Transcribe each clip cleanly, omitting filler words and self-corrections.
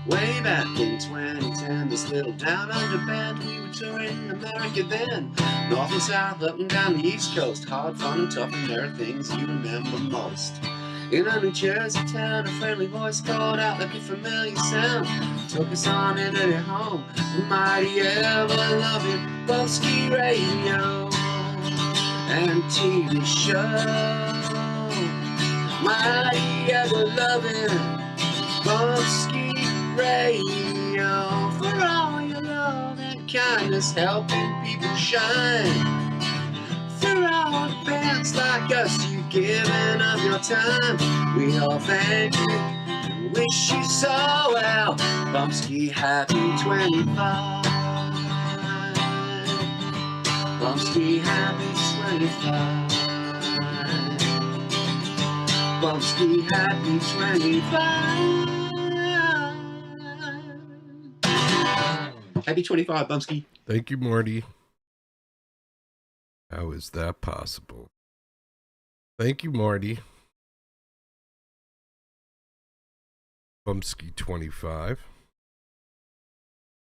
Way back in 2010, this little town under band, we were touring America then. North and south, up and down the East Coast, hard, fun and tough, and there are things you remember most. In a New Jersey town, a friendly voice called out like a familiar sound, took us on into their home, the mighty ever-loving Bumpskey radio and TV show. Mighty ever-loving Bumpskey radio, for all your love and kindness, helping people shine. For all the bands like us, you've given up your time. We all thank you and wish you so well. Bumpskey happy 25. Bumpskey happy 25. Bumpskey happy 25. Happy 25, Bumpskey. Thank you, Marty. How is that possible? Thank you, Marty. Bumpskey 25.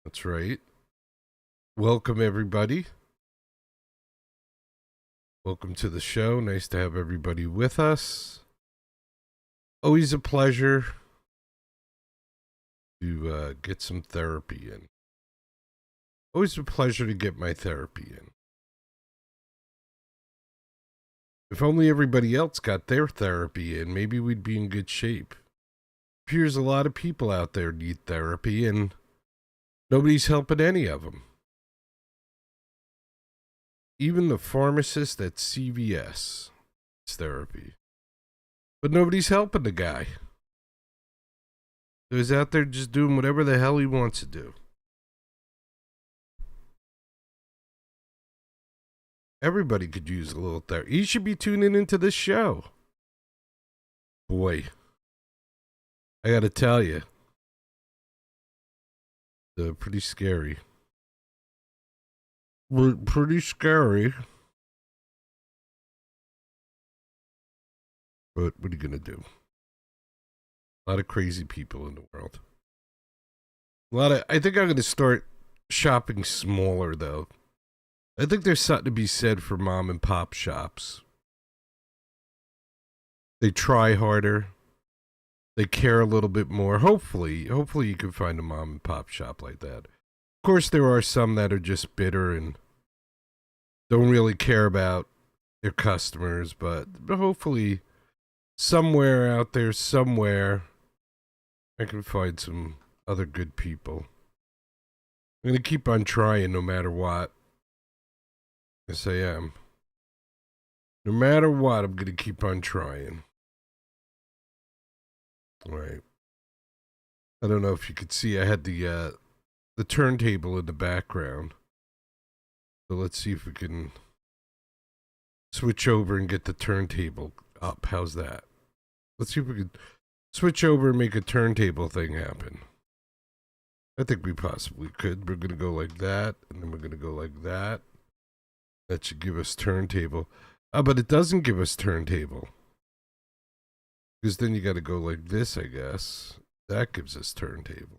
That's right. Welcome, everybody. Welcome to the show. Nice to have everybody with us. Always a pleasure to get some therapy in. Always a pleasure to get my therapy in. If only everybody else got their therapy in, maybe we'd be in good shape. It appears a lot of people out there need therapy, and nobody's helping any of them. Even the pharmacist at CVS needs therapy. But nobody's helping the guy. So he's out there just doing whatever the hell he wants to do. Everybody could use a little therapy. He should be tuning into this show. Boy, I gotta tell you, pretty scary. Pretty scary. But what are you gonna do? A lot of crazy people in the world. I think I'm gonna start shopping smaller, though. I think there's something to be said for mom and pop shops. They try harder. They care a little bit more. Hopefully you can find a mom and pop shop like that. Of course, there are some that are just bitter and don't really care about their customers, but hopefully somewhere out there, somewhere, I can find some other good people. I'm going to keep on trying no matter what. Yes, I am. No matter what, I'm going to keep on trying. All right. I don't know if you could see, I had the turntable in the background. So let's see if we can switch over and get the turntable up. How's that? Let's see if we can switch over and make a turntable thing happen. I think we possibly could. We're going to go like that, and then we're going to go like that. That should give us turntable. But it doesn't give us turntable. Because then you got to go like this, I guess. That gives us turntable.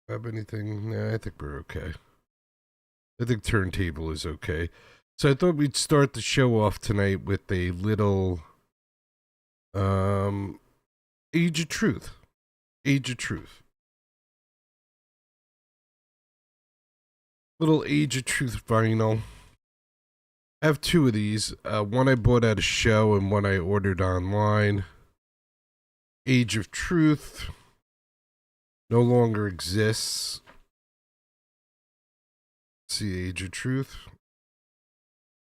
Have anything? Nah, I think we're okay. I think turntable is okay. So I thought we'd start the show off tonight with a little Age of Truth. Age of Truth. Little Age of Truth vinyl. I have two of these. One I bought at a show and one I ordered online. Age of Truth no longer exists. See, Age of Truth.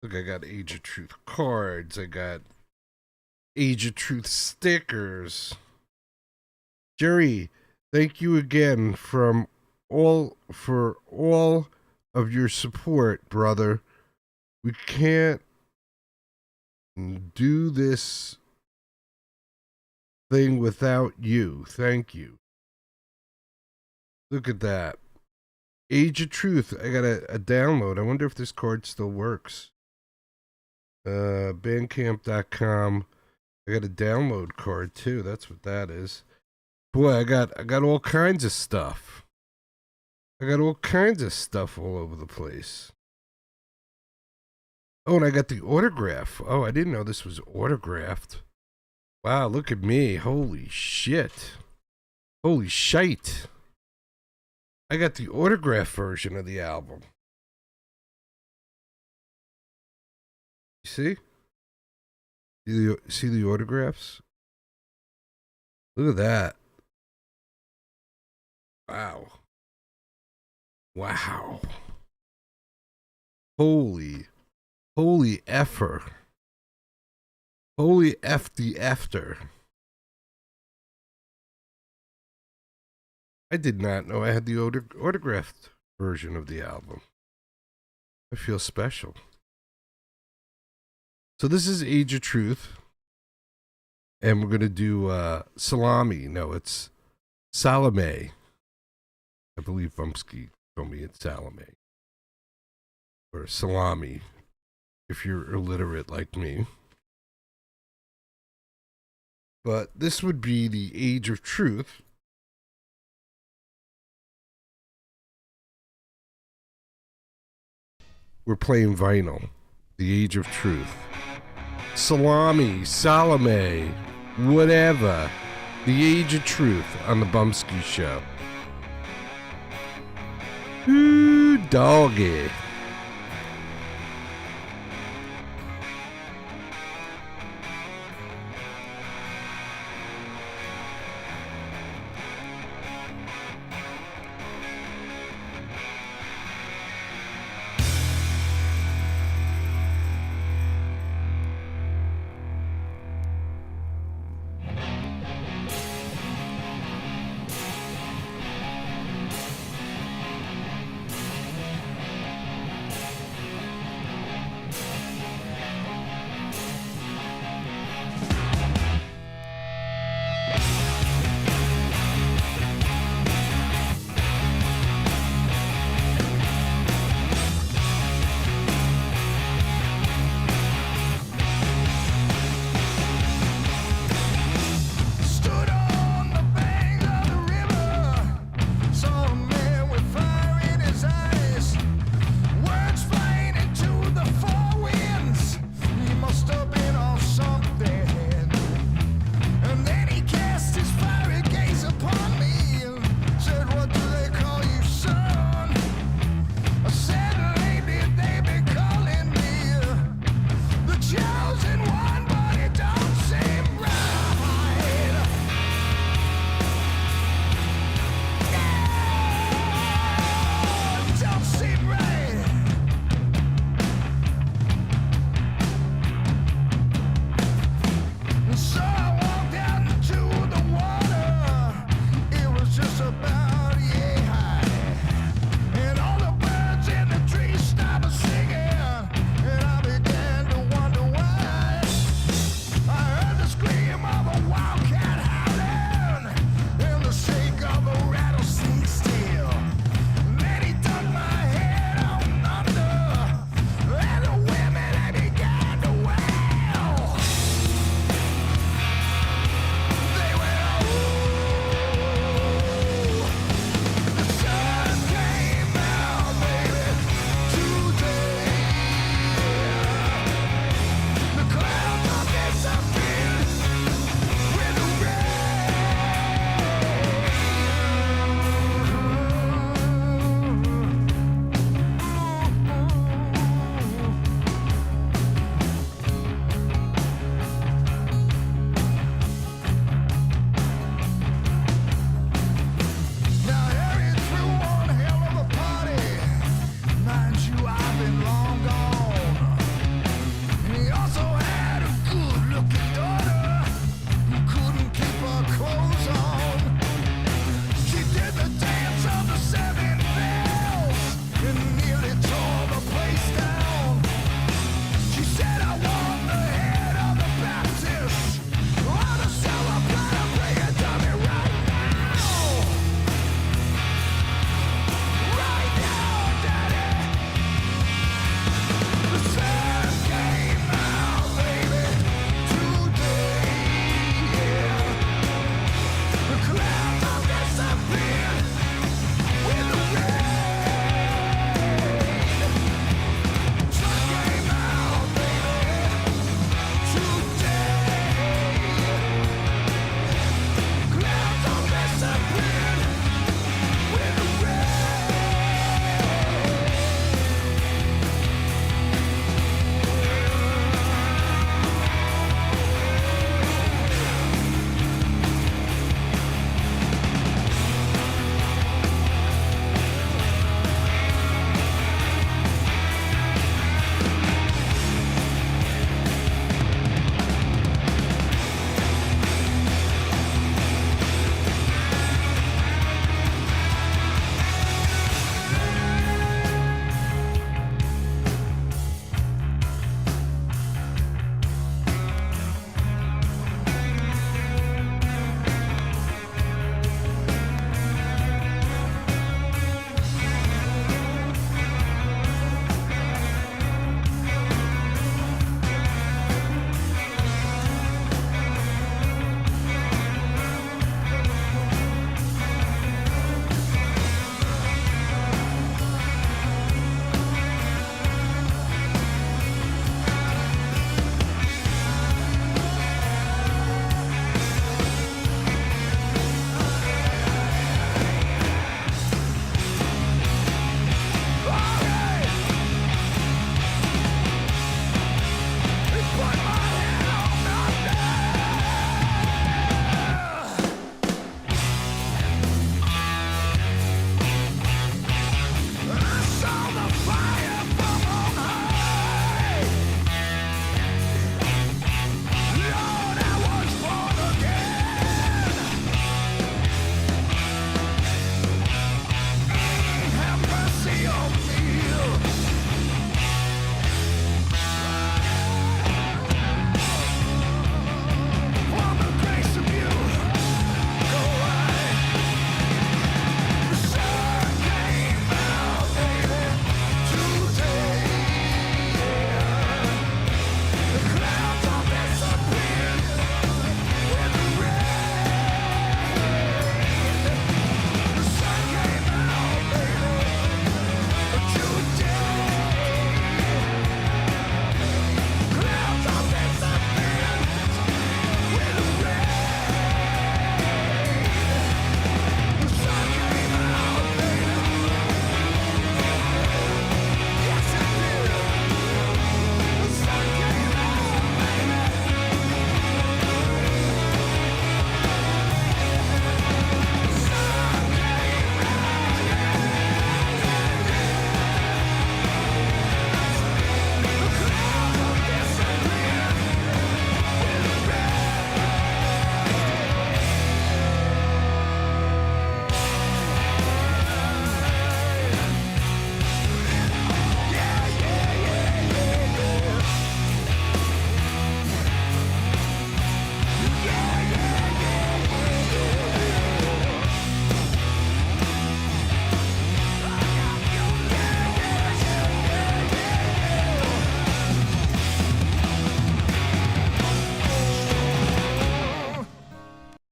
Look, I got Age of Truth cards. I got Age of Truth stickers. Jerry, thank you again for all of your support, brother. We can't do this thing without you. Thank you. Look at that. Age of Truth. I got a download. I wonder if this card still works. Bandcamp.com. I got a download card too. That's what that is. Boy, I got all kinds of stuff. I got all kinds of stuff all over the place. Oh, and I got the autograph. Oh, I didn't know this was autographed. Wow, look at me. Holy shit. Holy shite. I got the autograph version of the album. You see? See the autographs? Look at that. Wow. Wow. Holy effer. Holy F the after. I did not know I had the autographed version of the album. I feel special. So this is Age of Truth. And we're going to do Salami. No, it's Salome. I believe Bumpskey told me it's Salome. Or Salami, if you're illiterate like me. But this would be the Age of Truth. We're playing vinyl. The Age of Truth. Salami, Salome, whatever. The Age of Truth on the Bumpskey Show. Ooh, doggy.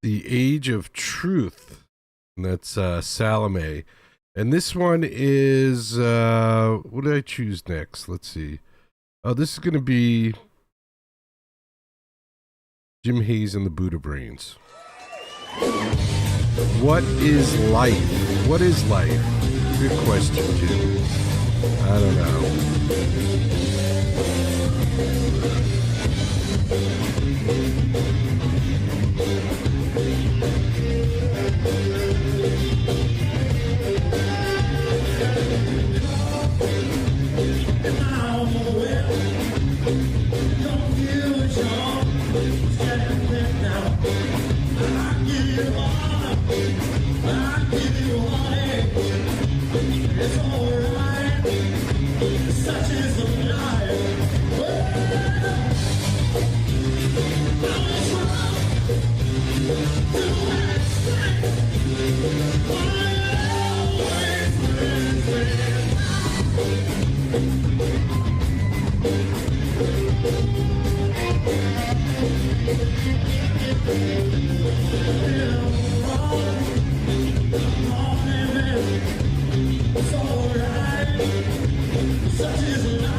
The Age of Truth. And that's Salome. And this one is, what did I choose next? Let's see. Oh, this is going to be Jim Hayes and the Buddha Brains. What is life? What is life? Good question, Jim. I don't know. It's alright, such is life.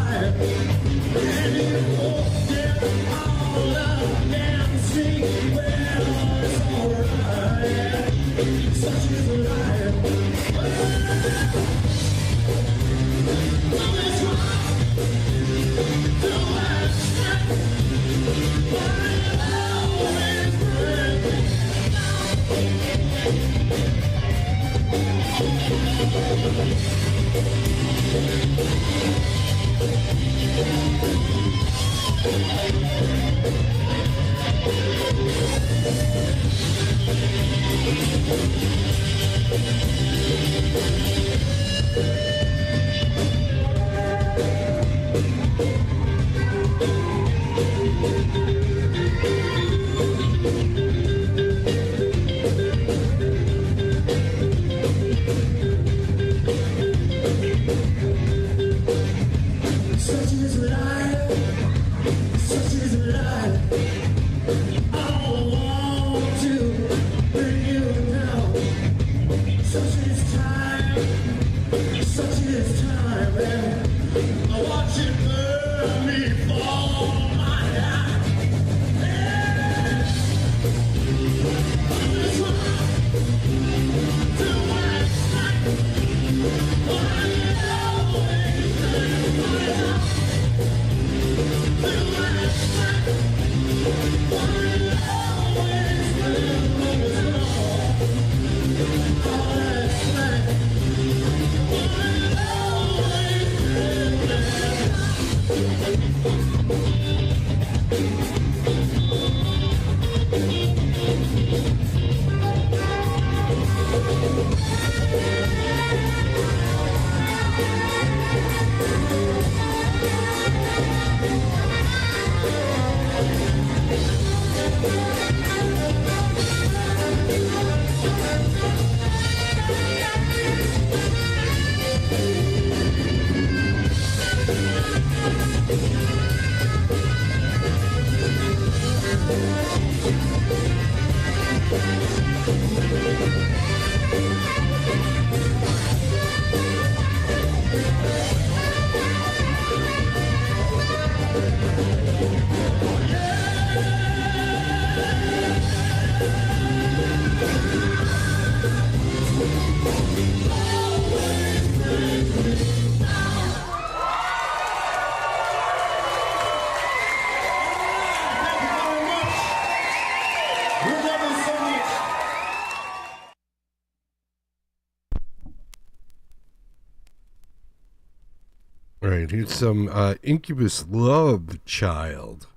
All right, here's some Incubus Love Child.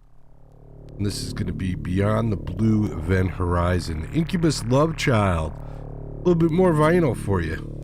And this is going to be Beyond the Blue Event Horizon. Incubus Love Child. A little bit more vinyl for you.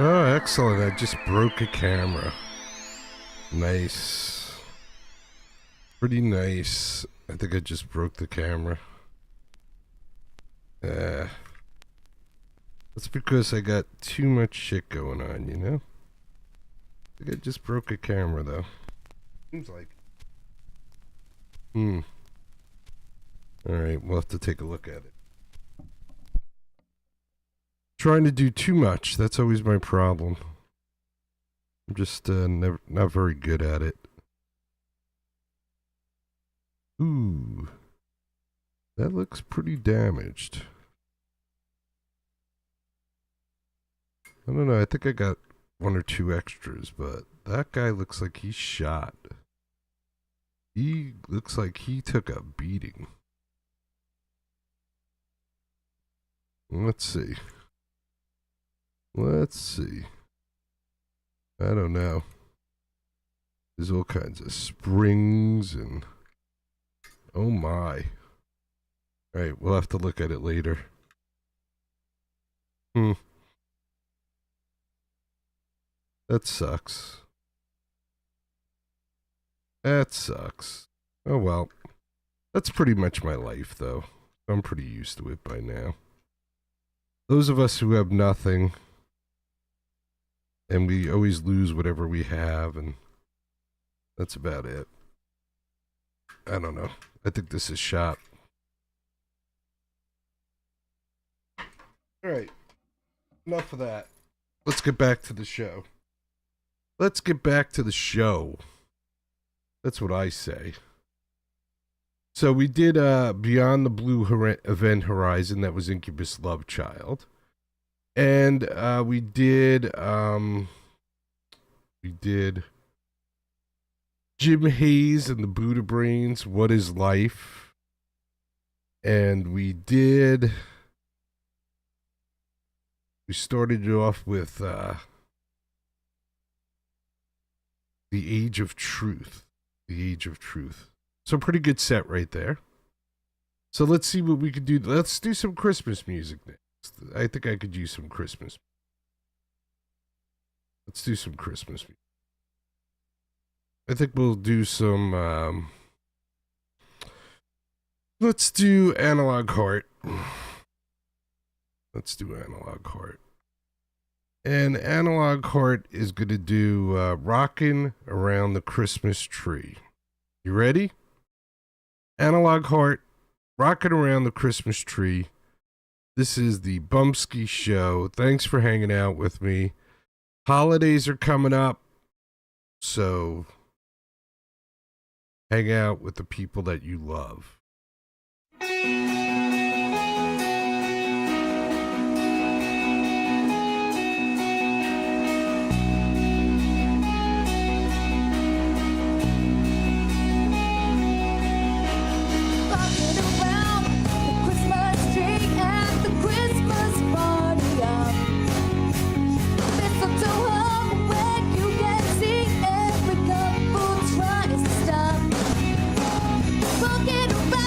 Oh, excellent. I just broke a camera. Nice. Pretty nice. I think I just broke the camera. That's because I got too much shit going on, you know? I think I just broke a camera, though. Seems like. Alright, we'll have to take a look at it. Trying to do too much, that's always my problem. I'm just not very good at it. Ooh. That looks pretty damaged. I don't know, I think I got one or two extras, but that guy looks like he's shot. He looks like he took a beating. Let's see. Let's see. I don't know. There's all kinds of springs and... Oh my. Alright, we'll have to look at it later. That sucks. That sucks. Oh well. That's pretty much my life, though. I'm pretty used to it by now. Those of us who have nothing, and we always lose whatever we have, and that's about it. I don't know. I think this is shot. Alright. Enough of that. Let's get back to the show. Let's get back to the show. That's what I say. So we did Beyond the Blue Event Horizon. That was Incubus Love Child. And we did Jim Hayes and the Buddha Brains, What is Life? And we started it off with The Age of Truth. The Age of Truth. So pretty good set right there. So let's see what we could do. Let's do some Christmas music next. I think I could use some Christmas. Let's do some Christmas music. I think we'll do some, let's do Analog Heart. Let's do Analog Heart. And Analog Heart is going to do Rockin' Around the Christmas Tree. You ready? Analog Heart, Rockin' Around the Christmas Tree. This is the Bumpskey Show. Thanks for hanging out with me. Holidays are coming up, so hang out with the people that you love. Walking around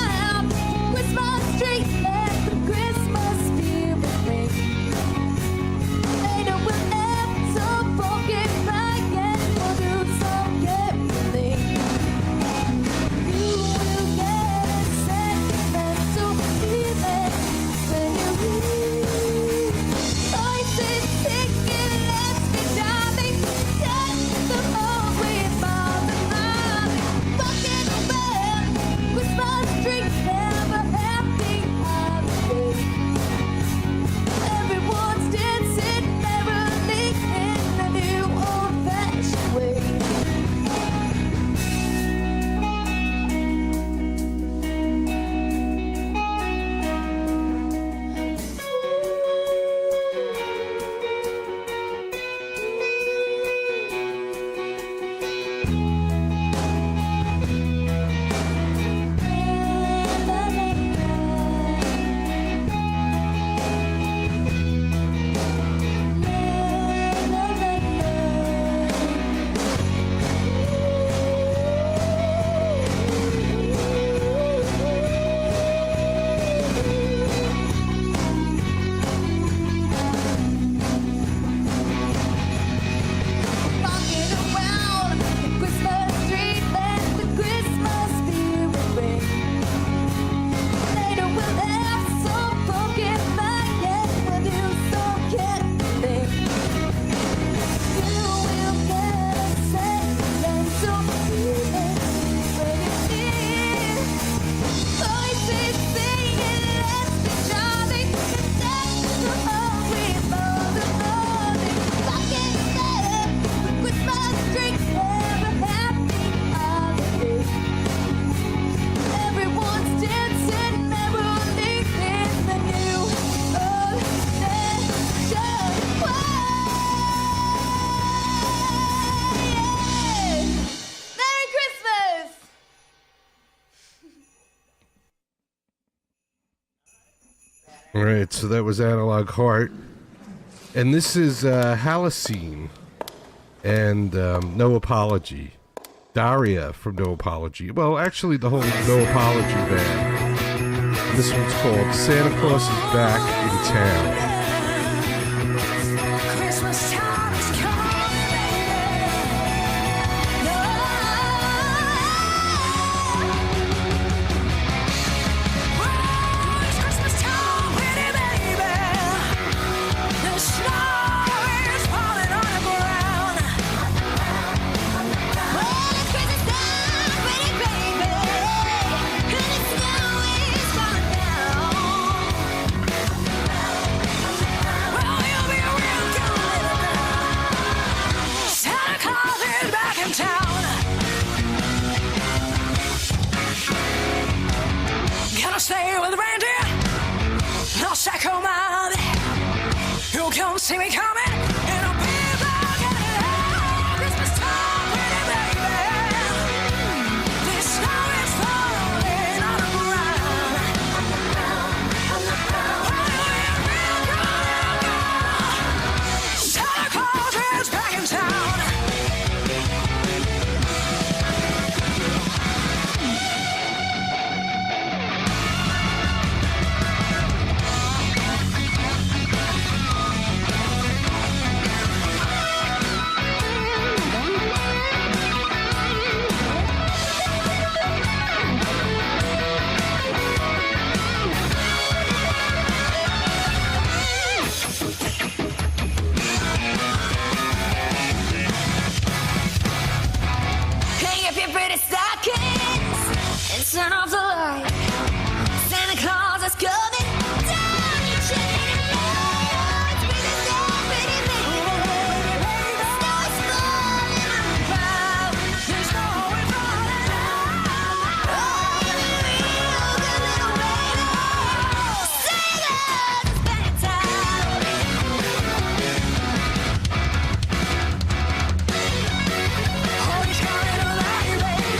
All right, so that was Analog Heart. And this is Halocene and No Apology. Daria from No Apology. Well, actually, the whole No Apology band. And this one's called Santa Claus is Back in Town. Christmas time is coming, baby. Oh, it's Christmas time, pretty baby. The snow is falling on the ground. Oh, it's Christmas time, pretty baby. And the snow is falling down. Well, you'll be a real good little girl. Santa Claus is back in town. Gonna stay with the reindeer. No psycho man. You'll come see me coming. And I'll be back in town. Christmas time, pretty baby. This snow is falling on the ground. Well, you'll be a real good little girl. Santa Claus is back in town. Hang up your pretty stockings and turn off the light. Santa Claus is coming down your chimney tonight. It's Christmas time, pretty baby. Snow is falling on the ground. The snow is falling down. Oh, you're a real good little baby. Santa Claus is back in town. Oh, he's coming alive, baby.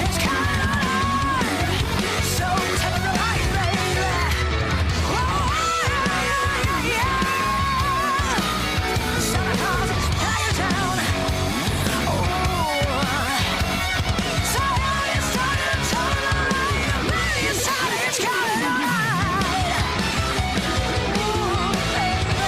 It's coming alive. So tell him alive, baby. Oh, yeah, yeah, yeah. Santa Claus is back in town. Oh, so it's starting to turn alive. Baby, it's time, it's coming alive. Oh, baby.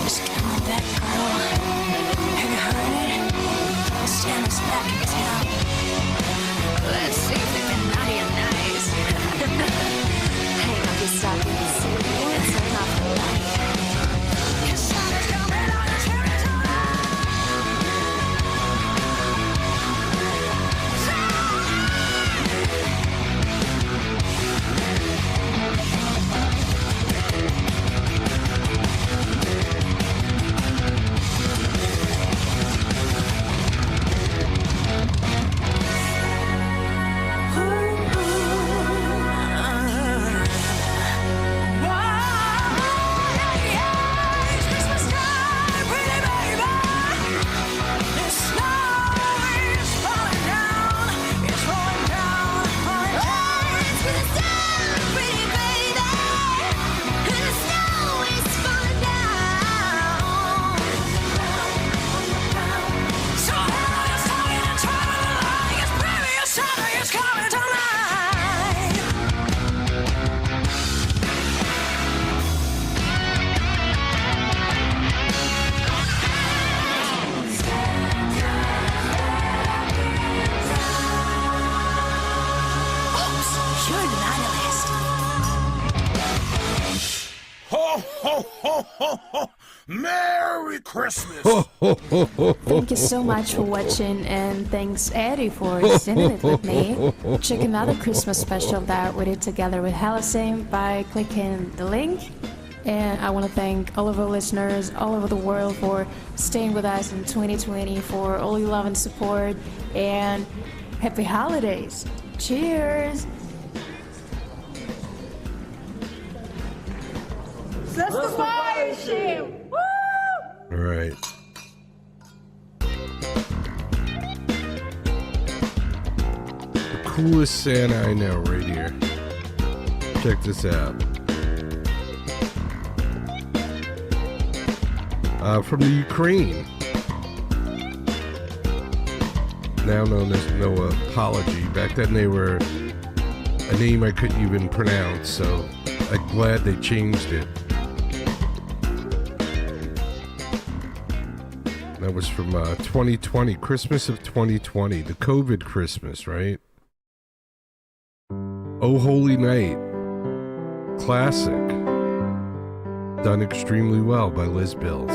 Just coming back, girl. Have you heard it? Santa's back in town. Let's see if they've been naughty or nice. Hang up your stockings and turn off the light. 'Cause Santa's coming on the cherry It's Christmas time, pretty baby. The snow is falling down. It's falling down, falling down. It's Christmas time, pretty baby. And the snow is falling down. So everybody's talking and traveling along. It's baby, it's Santa, it's coming tonight. Oops, you're the nihilist. Ho, ho, ho, ho, ho! Merry Christmas! Thank you so much for watching, and thanks Eddie for sending it with me. Check another Christmas special that we did together with Halocene by clicking the link. And I want to thank all of our listeners all over the world for staying with us in 2020, for all your love and support, and happy holidays. Cheers! That's the Show. Woo! All right. The coolest Santa I know right here. Check this out. From the Ukraine. Now known as No Apology. Back then they were a name I couldn't even pronounce, so I'm glad they changed it. That was from 2020, Christmas of 2020, the COVID Christmas, right? Oh Holy Night, classic, done extremely well by Liz Bills.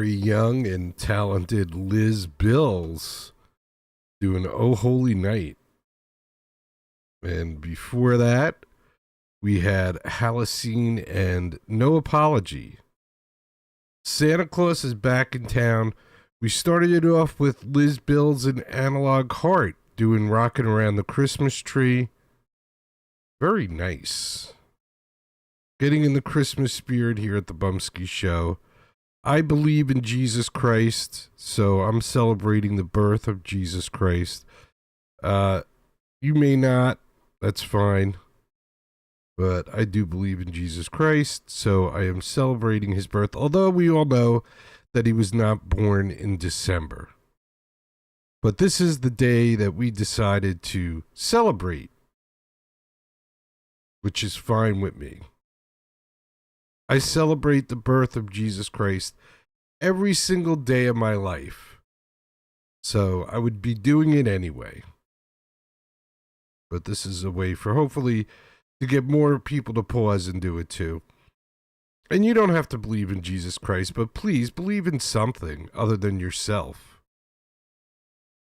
Young and talented Liz Bills doing Oh Holy Night. And before that, we had Halocene and No Apology. Santa Claus is back in town. We started it off with Liz Bills and Analog Heart doing Rockin' Around the Christmas Tree. Very nice. Getting in the Christmas spirit here at the Bumpskey Show. I believe in Jesus Christ, so I'm celebrating the birth of Jesus Christ. You may not, that's fine. But I do believe in Jesus Christ, so I am celebrating his birth. Although we all know that he was not born in December. But this is the day that we decided to celebrate, which is fine with me. I celebrate the birth of Jesus Christ every single day of my life. So I would be doing it anyway. But this is a way for hopefully to get more people to pause and do it too. And you don't have to believe in Jesus Christ, but please believe in something other than yourself.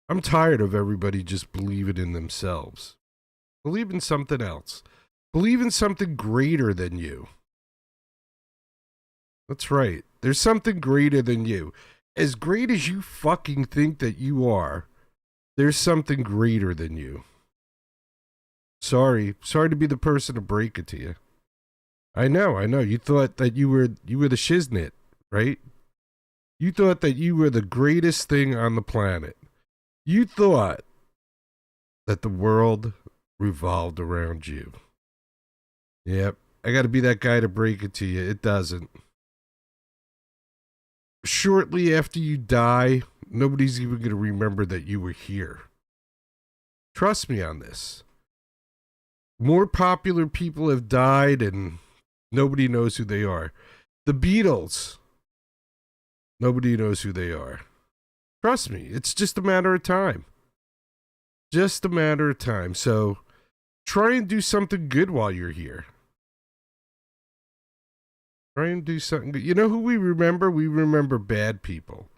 I'm tired of everybody just believing in themselves. Believe in something else. Believe in something greater than you. That's right. There's something greater than you. As great as you fucking think that you are, there's something greater than you. Sorry to be the person to break it to you. I know. You thought that you were the shiznit, right? You thought that you were the greatest thing on the planet. You thought that the world revolved around you. Yep, I got to be that guy to break it to you. It doesn't. Shortly after you die, nobody's even going to remember that you were here. Trust me on this. More popular people have died and nobody knows who they are. The Beatles. Nobody knows who they are. Trust me, it's just a matter of time. Just a matter of time. So try and do something good while you're here. Try and do something good. You know who we remember? We remember bad people.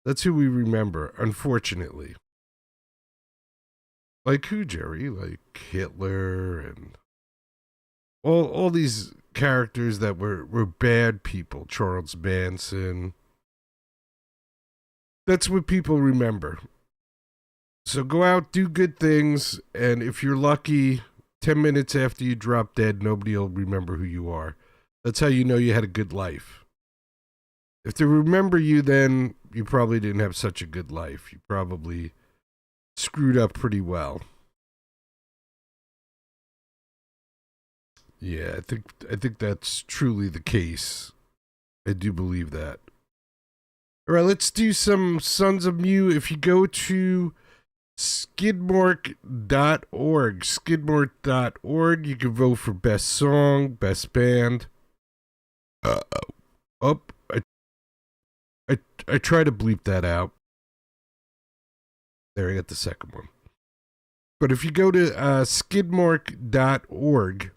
That's who we remember, unfortunately. Like who, Jerry? Like Hitler and all these characters that were bad people. Charles Manson. That's what people remember. So go out, do good things, and if you're lucky, 10 minutes after you drop dead, nobody will remember who you are. That's how you know you had a good life. If they remember you, then you probably didn't have such a good life. You probably screwed up pretty well. Yeah, I think that's truly the case. I do believe that. All right, let's do some Sons of Mew. If you go to skidmark.org, you can vote for best song, best band. I try to bleep that out. There, I got the second one. But if you go to skidmark.org,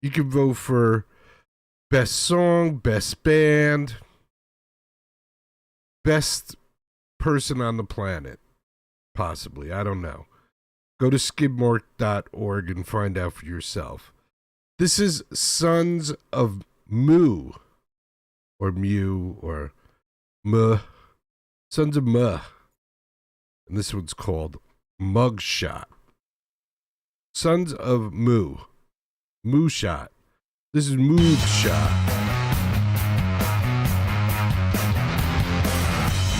you can vote for best song, best band, best person on the planet. Possibly. I don't know. Go to skidmark.org and find out for yourself. This is Sons of Moo. Or Mew. Or Muh. Sons of Muh. And this one's called Mugshot. Sons of Moo. Moo Shot. This is Mugshot.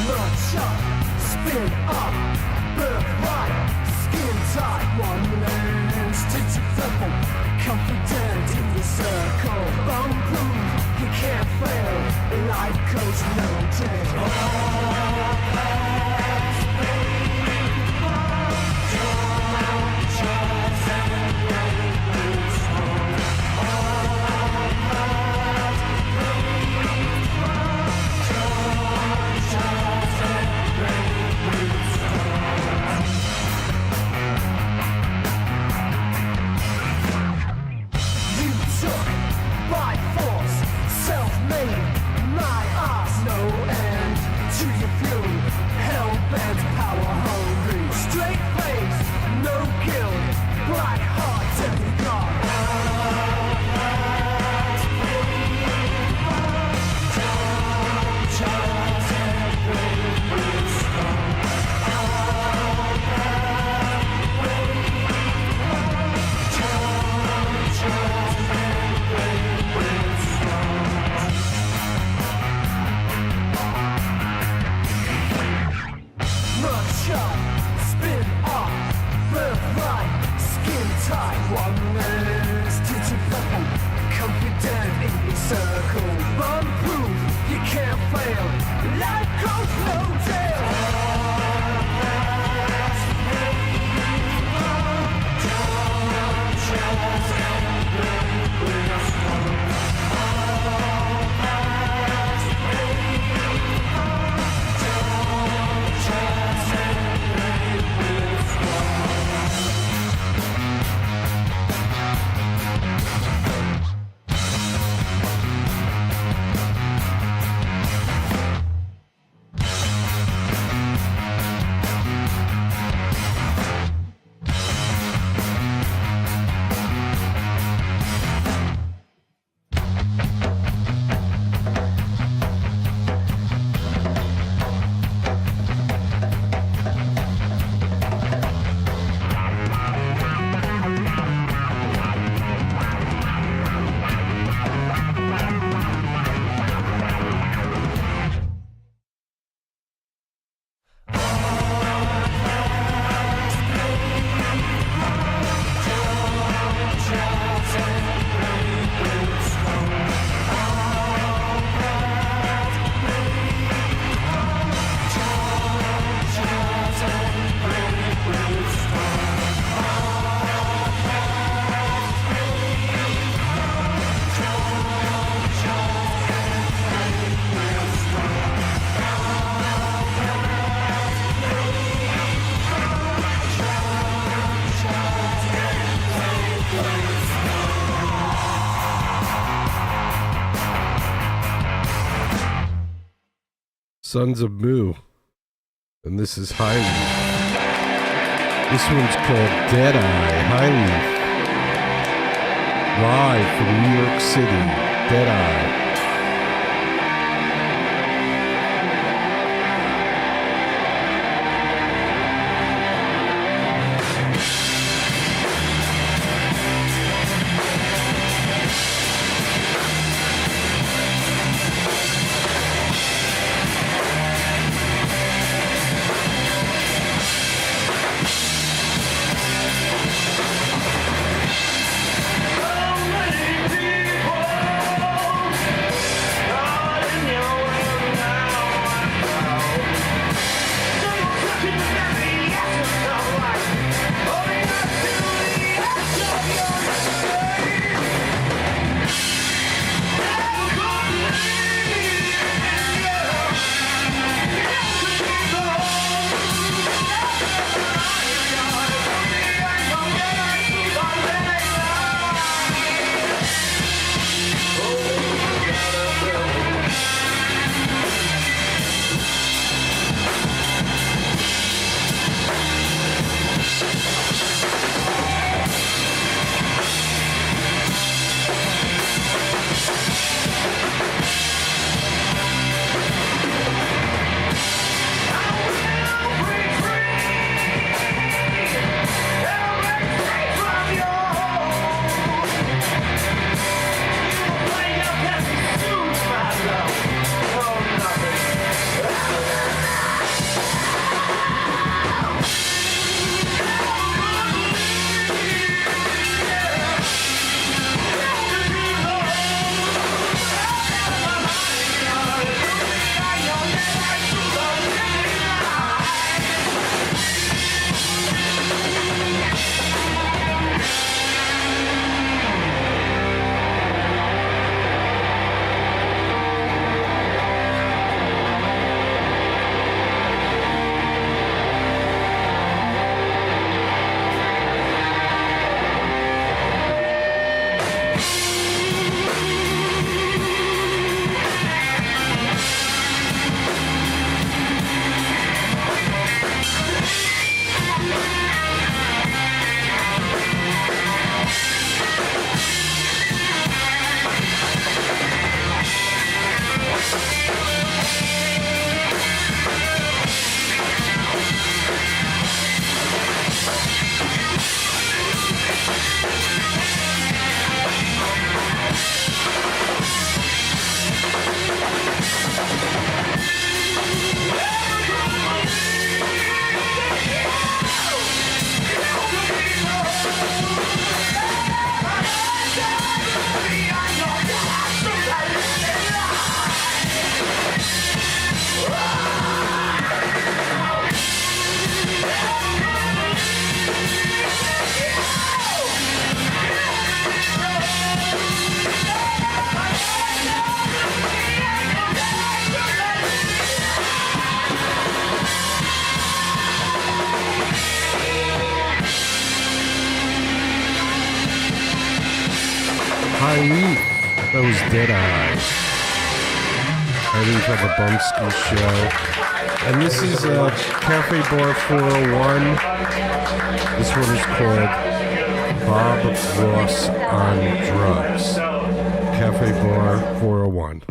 Mugshot, spin up, birthright, skin tight, one lens, tits purple, confident in the circle, bone proof, you can't fail, life coach no test. Circle, you can't fail. Life goes no jail. Sons of Moo. And this is High Leaf. This one's called Deadeye. High Leaf. Live from New York City. Deadeye. High Leaf. That was Deadeye. High Leaf on the Bumpskey Show. And this is Cafe Bar 401. This one is called Bob Ross on Drugs. Cafe Bar 401.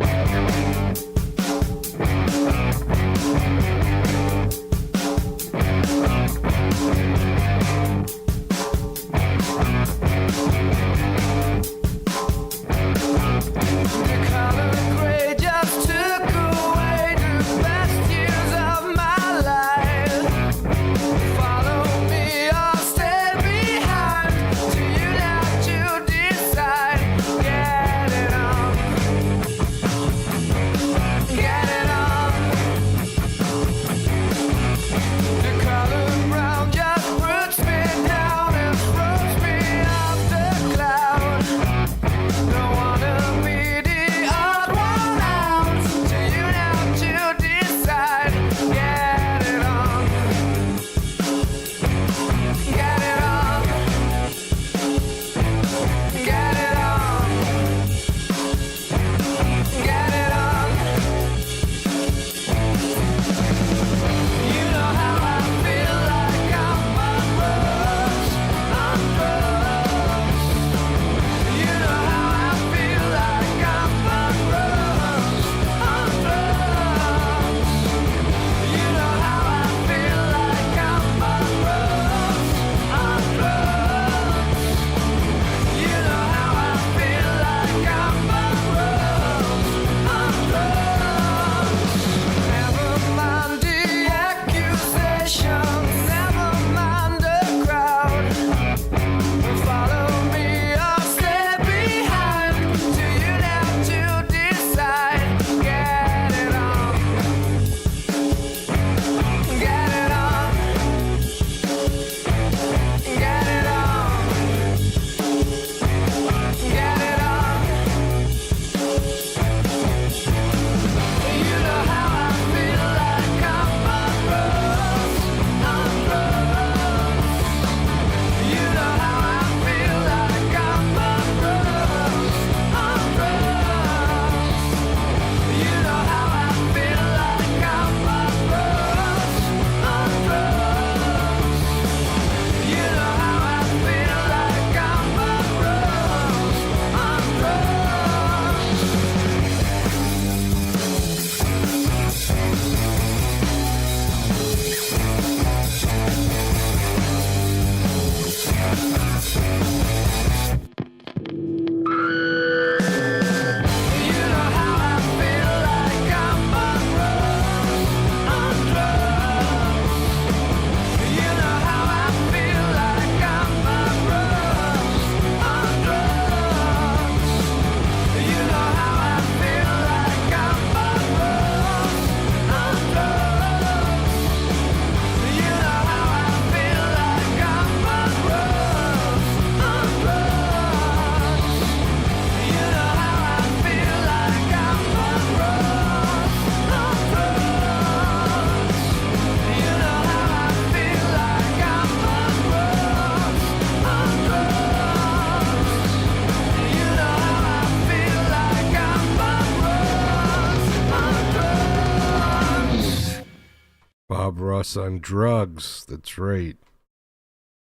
Ross on drugs. That's right.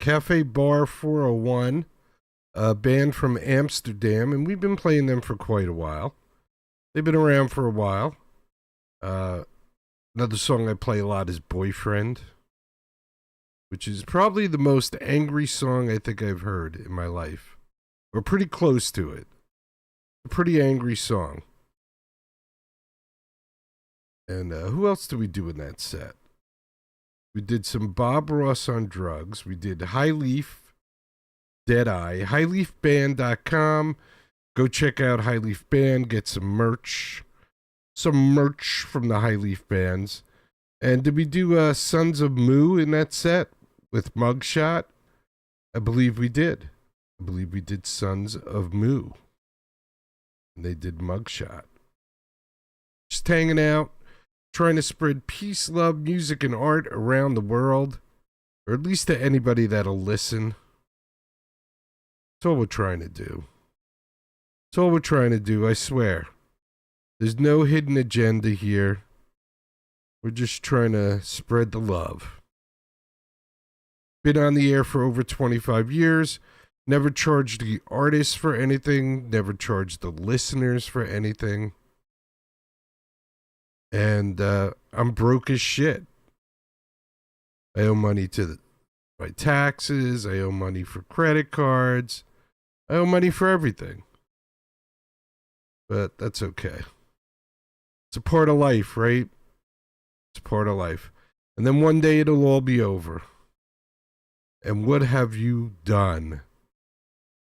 Cafe Bar 401, a band from Amsterdam, and we've been playing them for quite a while. They've been around for a while. Another song I play a lot is Boyfriend, which is probably the most angry song I think I've heard in my life. We're pretty close to it. A pretty angry song. And who else did we do in that set? We did some Bob Ross on drugs. We did High Leaf, Deadeye, highleafband.com. Go check out High Leaf Band, get some merch. Some merch from the High Leaf Bands. And did we do Sons of Moo in that set with Mugshot? I believe we did. I believe we did Sons of Moo. And they did Mugshot. Just hanging out, trying to spread peace, love, music, and art around the world. Or at least to anybody that'll listen. That's all we're trying to do. That's all we're trying to do, I swear. There's no hidden agenda here. We're just trying to spread the love. Been on the air for over 25 years. Never charged the artists for anything. Never charged the listeners for anything. And I'm broke as shit. I owe money to my taxes. I owe money for credit cards. I owe money for everything. But that's okay. It's a part of life, right? It's a part of life. And then one day it'll all be over. And what have you done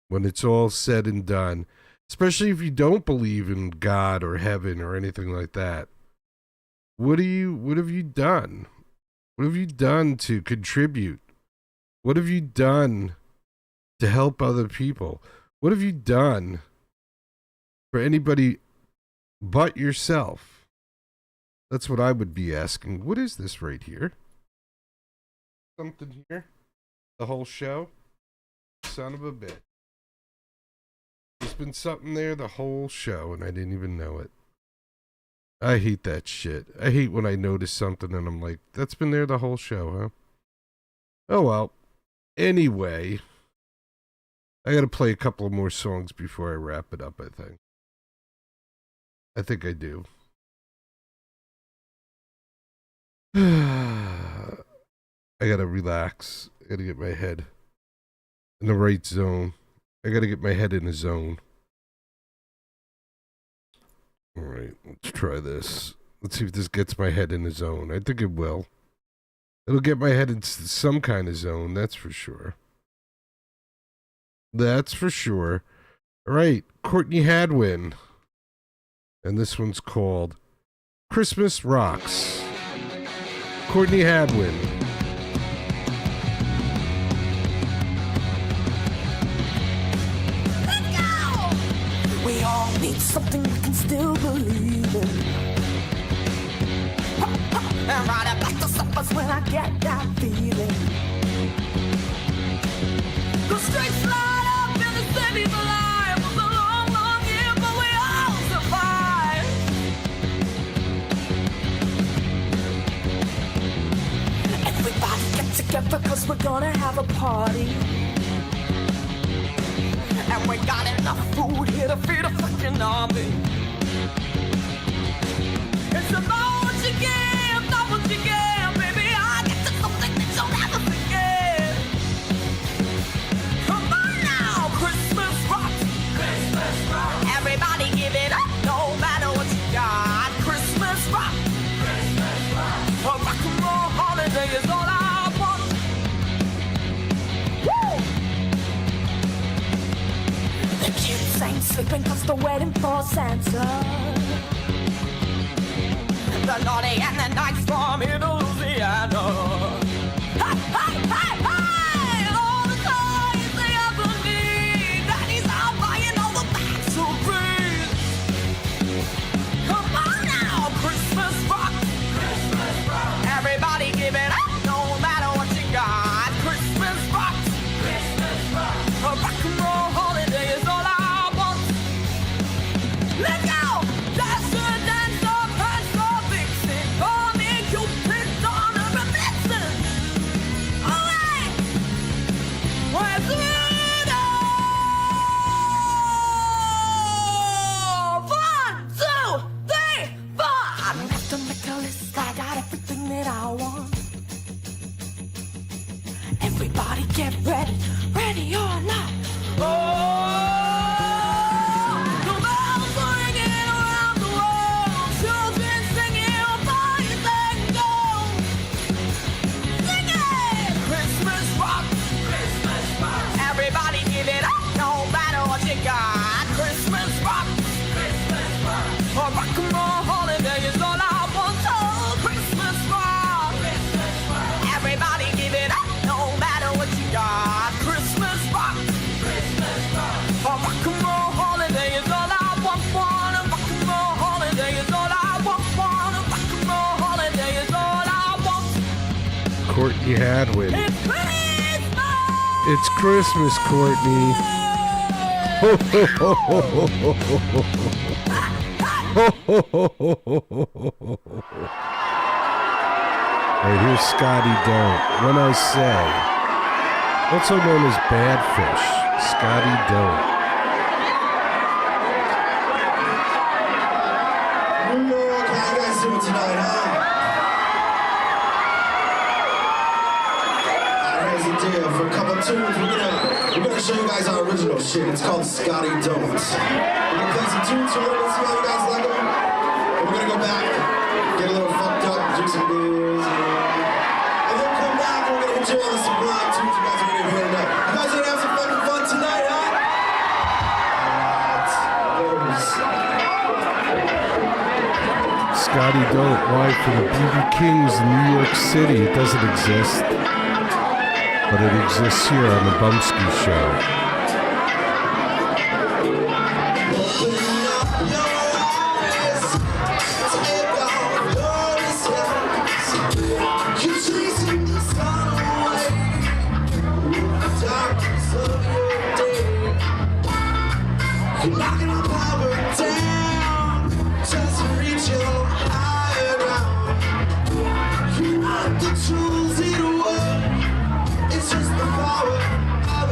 when it's all said and done? Especially if you don't believe in God or heaven or anything like that. What have you done? What have you done to contribute? What have you done to help other people? What have you done for anybody but yourself? That's what I would be asking. What is this right here? Something here? The whole show? Son of a bitch. There's been something there the whole show and I didn't even know it. I hate that shit. I hate when I notice something and I'm like, that's been there the whole show, huh? Oh well. Anyway, I gotta play a couple of more songs before I wrap it up, I think. I think I do. I gotta relax. I gotta get my head in the right zone. I gotta get my head in a zone. Alright, let's try this. Let's see if this gets my head in a zone. I think it will. It'll get my head in some kind of zone, that's for sure. That's for sure. Alright, Courtney Hadwin. And this one's called Christmas Rocks. Courtney Hadwin. Let's go! We all need something we can still believe in. And right up back to suppers when I get that feeling. The streets light up and the city's alive. It was a long, long year, but we all survived. Everybody get together cause we're gonna have a party. And we got enough food here to feed a fucking army. It's about what you give, not what you get. Baby, I get to something that you'll never forget. Come on now, Christmas rock. Christmas rock. Everybody give it up, no matter what you got. Christmas rock. Christmas rock. A rock and roll holiday is all I want. Woo! The kids ain't sleeping cause they're waiting for Santa. The naughty and the nice from here to Louisiana. Hey, hey, hey, hey! All the toys they ever need. Daddy's out buying all the bags to breathe. Come on now, Christmas rock. Christmas rock. Everybody give it up, no matter what you got. Christmas rock. Christmas rock. A rock and roll holiday is all I want. Let's go! Dash and dance up and stop fixing. Call me Cupid, on a remix. you're not. Oh, the bells are ringing around the world. Children singing, boys and girls. Sing it! Christmas rock. Christmas rock. Everybody give it up, no matter what you got. Christmas rock. Christmas rock. A rock and roll holiday is all I want. Oh, Christmas rock. Christmas rock. Everybody give it up, no matter what you got. Christmas rock. Christmas rock. A rock and roll holiday is all I want. A rock and roll holiday is all I want. A rock and roll holiday is all I want. Courtney Hadwin. It's Christmas. It's Christmas, Courtney. Ho, ho, ho, ho, ho, ho, ho, ho. Ho, ho, ho, ho, ho, ho, ho. All right, here's Scotty Don't. When I Say. Also known as Badfish. Scotty Don't. New York, how you guys doing tonight, huh? Here's the deal. For a couple tunes, we're gonna show you guys our original shit. It's called Scotty Don't. We're gonna play some tunes for a little bit, see how you guys like them. And we're gonna go back, get a little fucked up, drink some beers, and then come back and we're gonna hit you on some blind tunes you guys are gonna hear tonight. You guys gonna have some fucking fun tonight, huh? Scotty Don't, live from the BB Kings in New York City. It doesn't exist, but it exists here on the Bumpskey Show. It's just the power of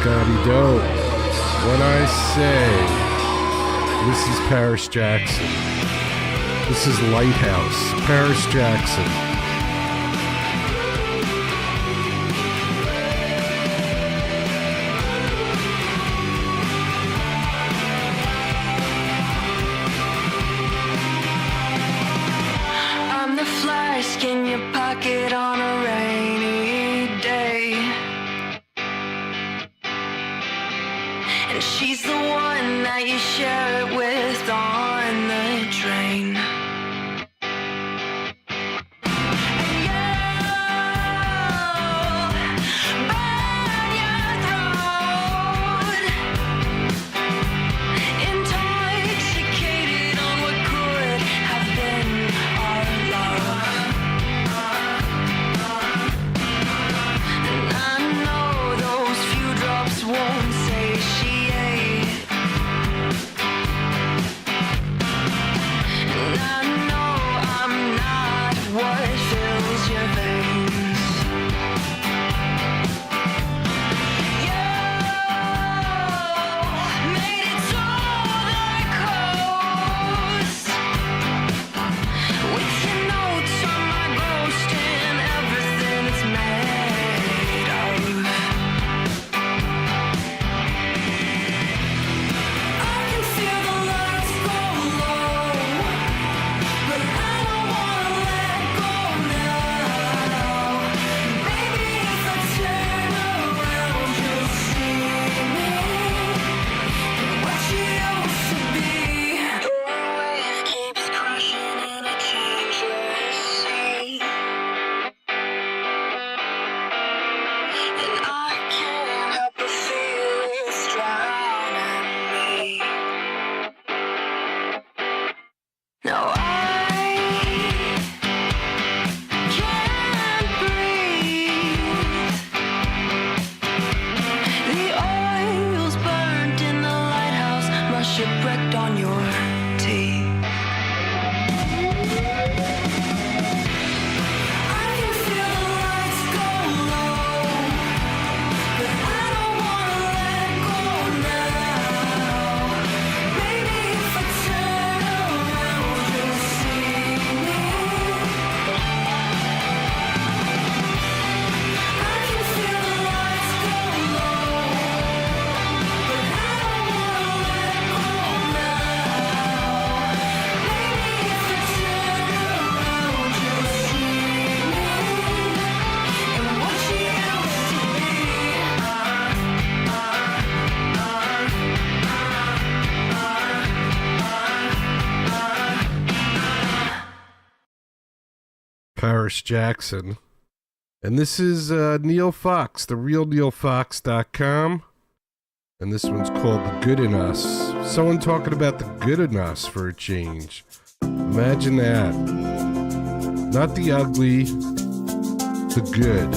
Scotty Dope. When I Say. This is Paris Jackson. This is Lighthouse. Paris Jackson. back in your pocket on a rainy day. And she's the one that you share it with on the train. Shipwrecked on your tea. I can feel the lights go low, but I don't wanna let go now. Maybe if I turn around, you'll see me. I can feel the lights go low, but I don't wanna let go. Paris Jackson. And this is Neil Fox, the real NeilFox.com. And this one's called The Good in Us. Someone talking about the good in us for a change. Imagine that. Not the ugly, the good.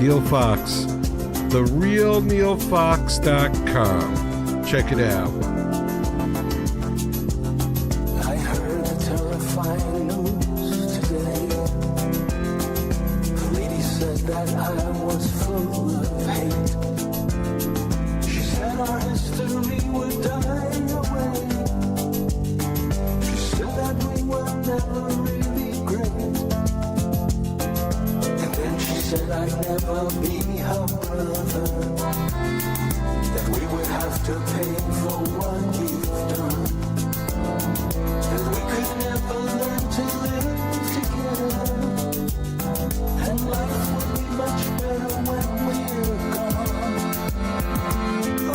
Neil Fox, the real NeilFox.com. Check it out. I heard the terrifying news today. The lady said that I was full of hate. She said our history would die away. She said that we were never really great. And then she said I'd never be her brother. That we would have to pay for what we've done. And we could never learn to live together. And life would be much better when we're gone. Oh,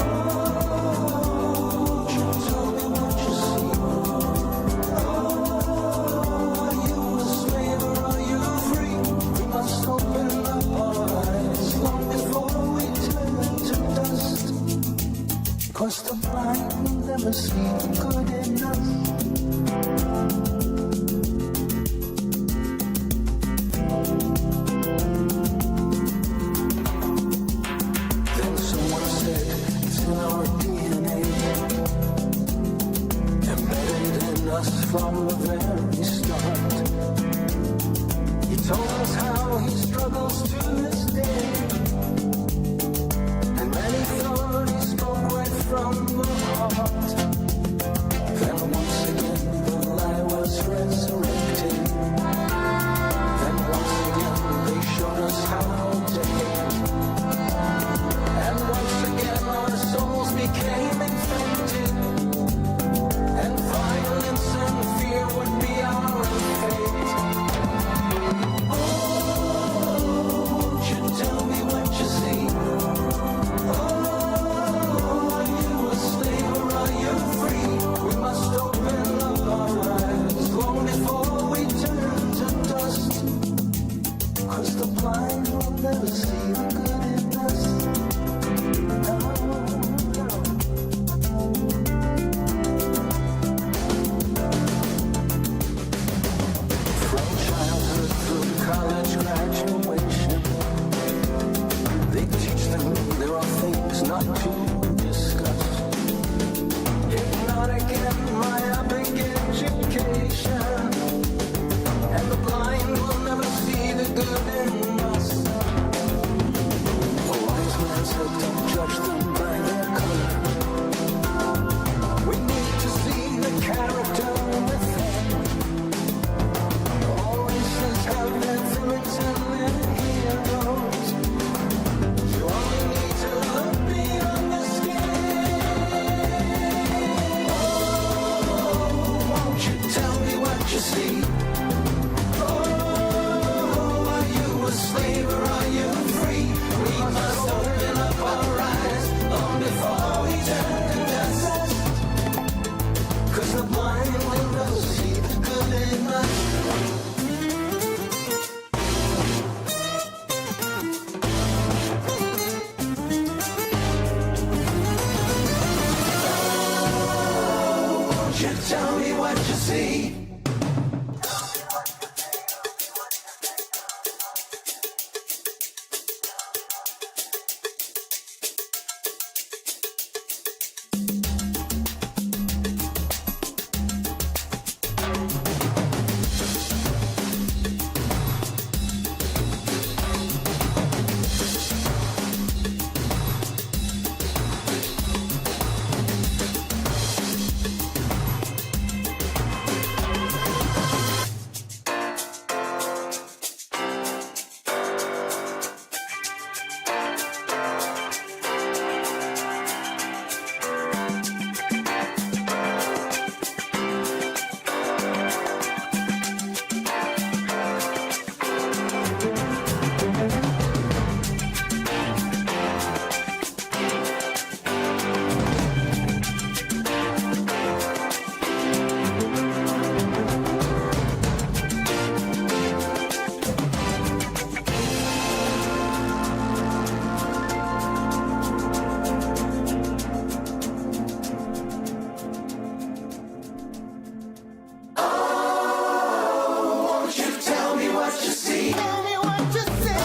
tell me what you see. Oh, are you a slave or are you free? We must open up our eyes long before we turn to dust. 'Cause the blind will never see good enough. you see? Oh, are you a slave or are you free? We must open up our eyes long before we turn to dust. 'Cause the blind will go see the good in us. You tell me what you see. Won't you tell me what you see? Tell me what you see.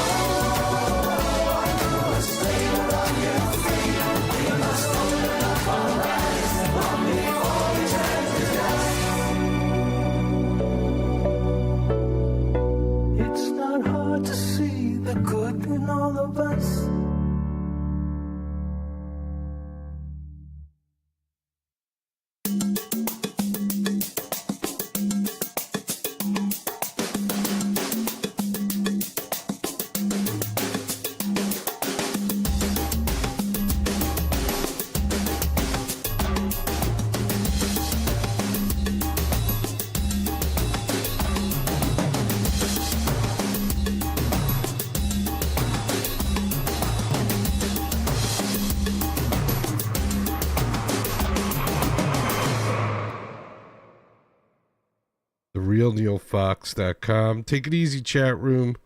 Are you a slave or are you free? We must open up our eyes long before we turn to dust. It's not hard to see the good in all of us. TheRealNeilFox.com. Take it easy, chat room.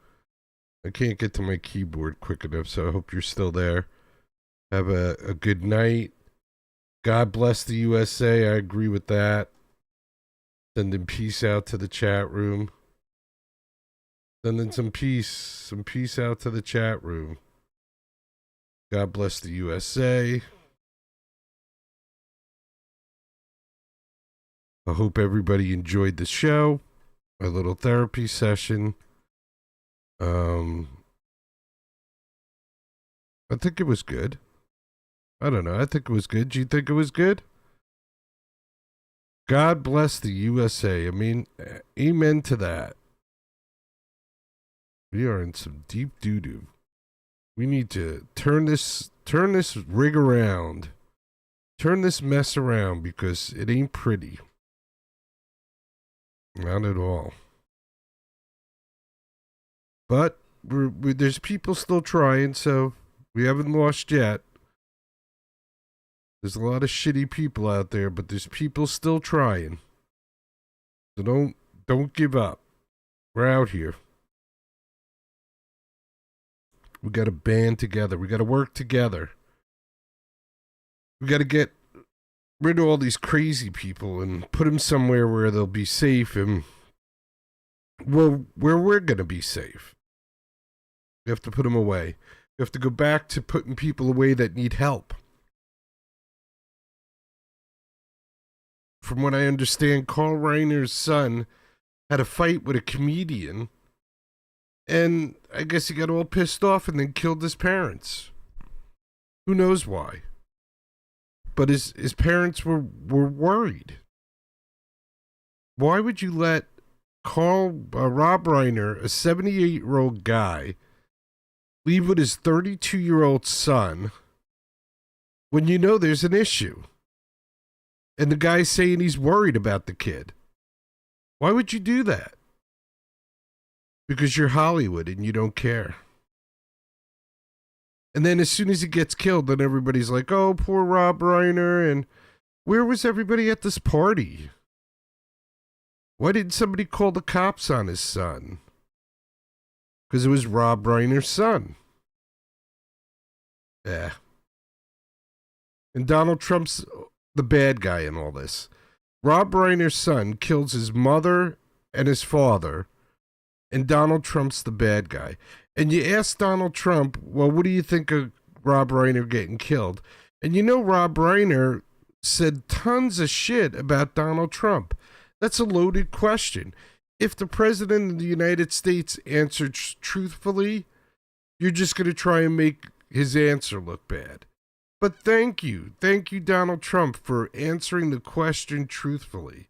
I can't get to my keyboard quick enough, so I hope you're still there. Have a good night. God bless the USA. I agree with that. Sending peace out to the chat room. Sending some peace out to the chat room. God bless the USA. I hope everybody enjoyed the show. My little therapy session. I think it was good. I don't know. I think it was good. Do you think it was good? God bless the USA. I mean, amen to that. We are in some deep doo-doo. We need to turn this rig around. Turn this mess around because it ain't pretty. Not at all. But there's people still trying, so we haven't lost yet. There's a lot of shitty people out there, but there's people still trying. So don't give up. We're out here. We got to band together. We got to work together. We got to get rid of all these crazy people and put them somewhere where they'll be safe and where we're going to be safe. We have to put them away. We have to go back to putting people away that need help. From what I understand, Carl Reiner's son had a fight with a comedian, and I guess he got all pissed off and then killed his parents. Who knows why? But his parents were worried. Why would you let Rob Reiner, a 78-year-old guy, leave with his 32-year-old son when you know there's an issue? And the guy's saying he's worried about the kid. Why would you do that? Because you're Hollywood and you don't care. And then as soon as he gets killed, then everybody's like, oh, poor Rob Reiner. And where was everybody at this party? Why didn't somebody call the cops on his son? Because it was Rob Reiner's son. Yeah. And Donald Trump's the bad guy in all this. Rob Reiner's son kills his mother and his father, and Donald Trump's the bad guy. And you ask Donald Trump, well, what do you think of Rob Reiner getting killed? And you know Rob Reiner said tons of shit about Donald Trump. That's a loaded question. If the president of the United States answered truthfully, you're just going to try and make his answer look bad. But thank you, Donald Trump, for answering the question truthfully.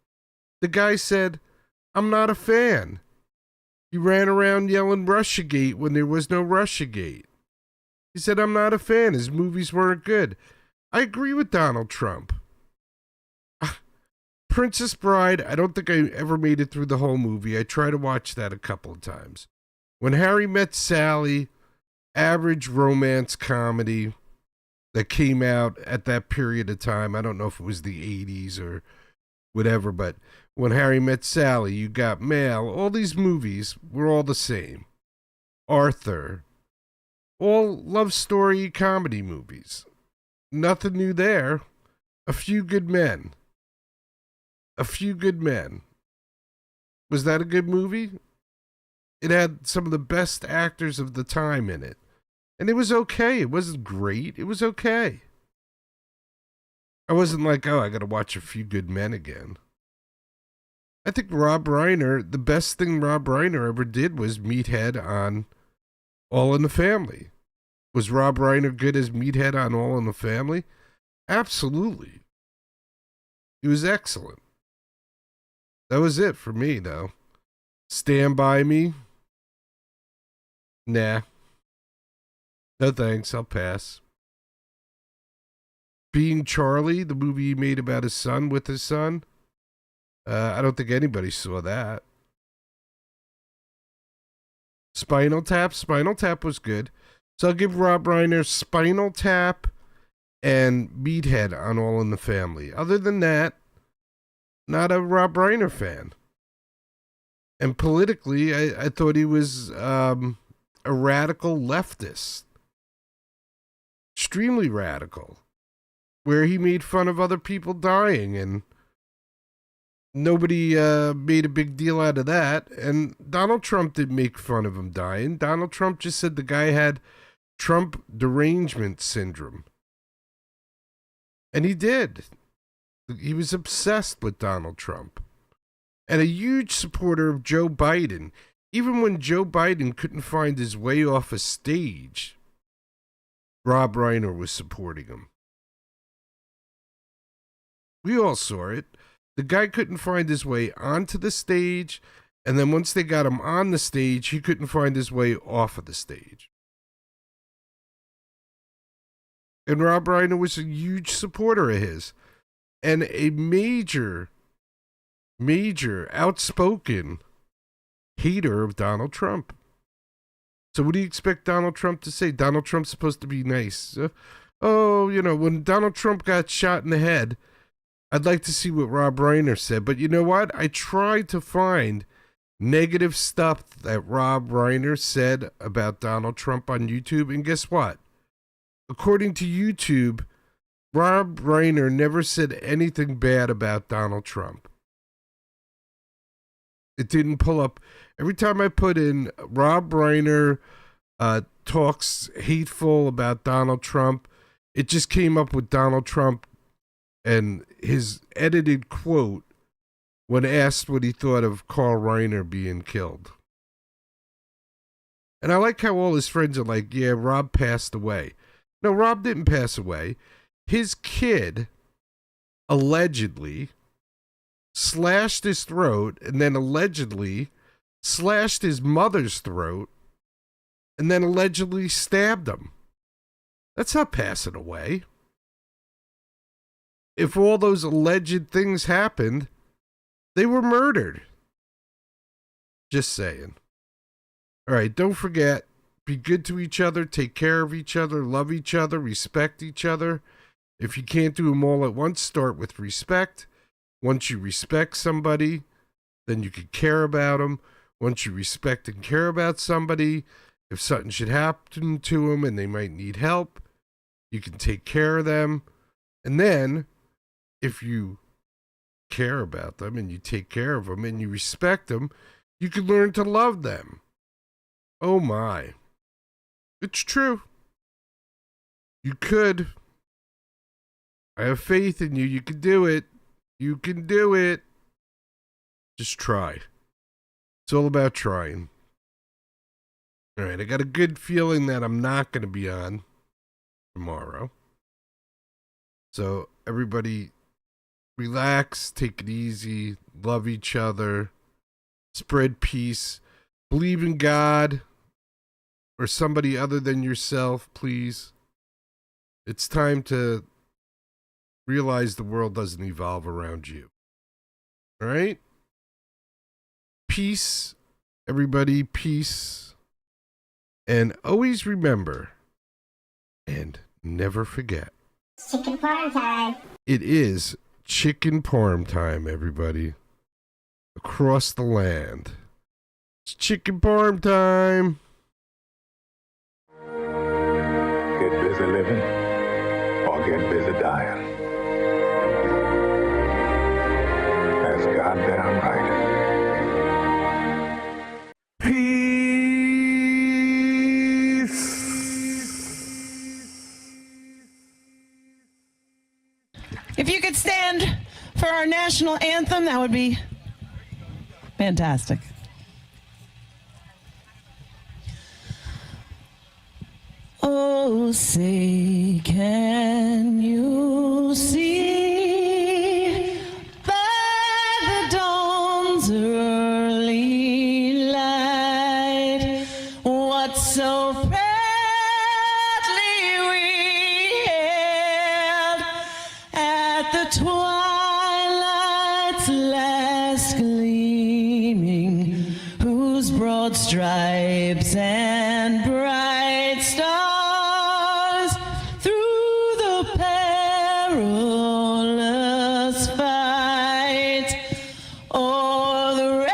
The guy said, I'm not a fan. He ran around yelling Russiagate when there was no Russiagate. He said, I'm not a fan. His movies weren't good. I agree with Donald Trump. Princess Bride, I don't think I ever made it through the whole movie. I tried to watch that a couple of times. When Harry Met Sally, average romance comedy that came out at that period of time. I don't know if it was the 80s or whatever, but when Harry Met Sally, You Got Mail, all these movies were all the same. Arthur, all love story comedy movies. Nothing new there. A Few Good Men. A Few Good Men. Was that a good movie? It had some of the best actors of the time in it. And it was okay. It wasn't great. It was okay. I wasn't like, oh, I got to watch A Few Good Men again. I think Rob Reiner, the best thing Rob Reiner ever did was Meathead on All in the Family. Was Rob Reiner good as Meathead on All in the Family? Absolutely. He was excellent. That was it for me, though. Stand By Me? Nah. No thanks, I'll pass. Being Charlie, the movie he made about his son with his son. I don't think anybody saw that. Spinal Tap was good. So I'll give Rob Reiner Spinal Tap and Meathead on All in the Family. Other than that, not a Rob Reiner fan. And politically, I thought he was a radical leftist. Extremely radical, where he made fun of other people dying and nobody made a big deal out of that. And Donald Trump didn't make fun of him dying. Donald Trump just said the guy had Trump derangement syndrome. And he did. He was obsessed with Donald Trump. And a huge supporter of Joe Biden. Even when Joe Biden couldn't find his way off a stage, Rob Reiner was supporting him. We all saw it. The guy couldn't find his way onto the stage, and then once they got him on the stage, he couldn't find his way off of the stage. And Rob Reiner was a huge supporter of his, and a major outspoken hater of Donald Trump. So what do you expect Donald Trump to say? Donald Trump's supposed to be nice. When Donald Trump got shot in the head, I'd like to see what Rob Reiner said. But you know what? I tried to find negative stuff that Rob Reiner said about Donald Trump on YouTube. And guess what? According to YouTube, Rob Reiner never said anything bad about Donald Trump. It didn't pull up. Every time I put in Rob Reiner talks hateful about Donald Trump, it just came up with Donald Trump and his edited quote when asked what he thought of Carl Reiner being killed. And I like how all his friends are like, yeah, Rob passed away. No, Rob didn't pass away. His kid allegedly slashed his throat and then allegedly slashed his mother's throat and then allegedly stabbed him. That's not passing away. If all those alleged things happened, they were murdered. Just saying. All right, don't forget, be good to each other, take care of each other, love each other, respect each other. If you can't do them all at once, start with respect. Once you respect somebody, then you can care about them. Once you respect and care about somebody, if something should happen to them and they might need help, you can take care of them. And then, if you care about them and you take care of them and you respect them, you can learn to love them. Oh my. It's true. You could. I have faith in you. You can do it. You can do it. Just try. It's all about trying. All right, I got a good feeling that I'm not going to be on tomorrow. So everybody relax, take it easy, love each other, spread peace, believe in God or somebody other than yourself, please. It's time to realize the world doesn't evolve around you. All right? Peace, everybody, peace. And always remember and never forget. Chicken parm time. It is chicken parm time, everybody. Across the land. It's chicken parm time. Get busy living or get busy dying. That's goddamn right. If you could stand for our national anthem, that would be fantastic. Oh, say, can you see by the dawn's early light what so proudly we hailed at the twilight's last gleaming, whose broad stripes and bright stars through the perilous fight o'er the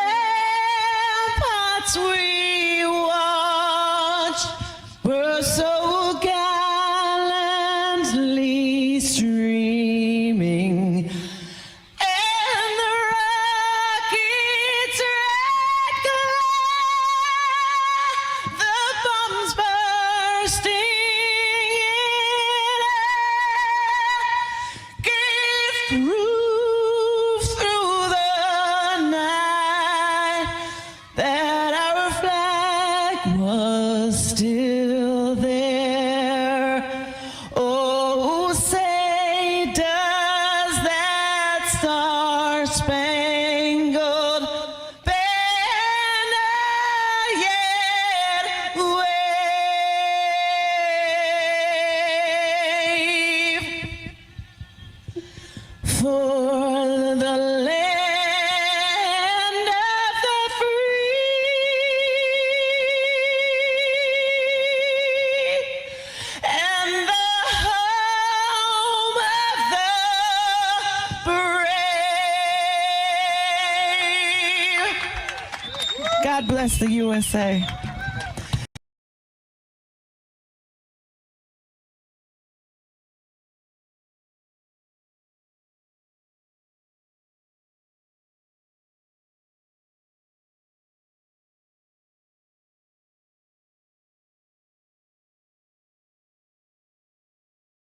ramparts we watched were so gallantly streaming, and the rocket's red glare, the bombs bursting in air, gave proof through the night that our flag was still there. Oh, say, does that star-spangled banner yet wave for the land of the free and the home of the brave? God bless the USA.